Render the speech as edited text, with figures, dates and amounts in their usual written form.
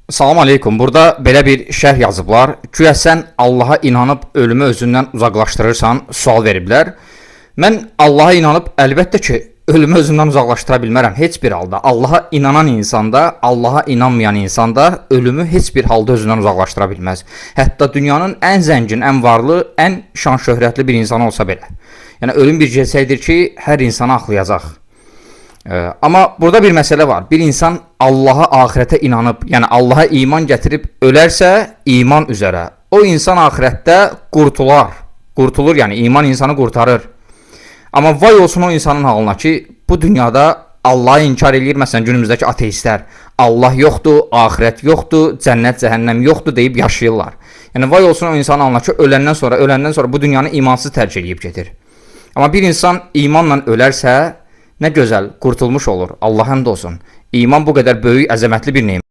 Salam aleykum. Burada belə bir şərh yazıblar. Güya sən Allaha inanıb ölümü özündən uzaqlaşdırırsan, sual veriblər. Mən Allaha inanıb əlbəttə ki, ölümü özümdən uzaqlaşdıra bilmərəm heç bir halda. Allaha inanan insanda, Allaha inanmayan insanda ölümü heç bir halda özündən uzaqlaşdıra bilməz. Hətta dünyanın ən zəngin, ən varlı, ən şan şöhrətli bir insan olsa belə. Yəni ölüm bir gerçəkdir ki, hər insanı axlayacaq. Amma burada bir məsələ var. Bir insan Allaha, axirətə inanıb, yəni Allaha iman gətirib ölərsə, iman üzərə, o insan axirətdə qurtular. Qurtulur, yəni iman insanı qurtarır. Amma vay olsun o insanın halına ki, bu dünyada Allah'ı inkar eləyir, məsələn günümüzdəki ateistlər. Allah yoxdur, axirət yoxdur, cənnət, cəhənnəm yoxdur deyib yaşayırlar. Yəni vay olsun o insanın halına ki, öləndən sonra bu dünyanı imansız tərk eləyib gedir. Amma bir insan imanla ölərsə, nə gözəl, qurtulmuş olur. Allah həmd olsun. İman bu qədər böyük, əzəmətli bir nemət.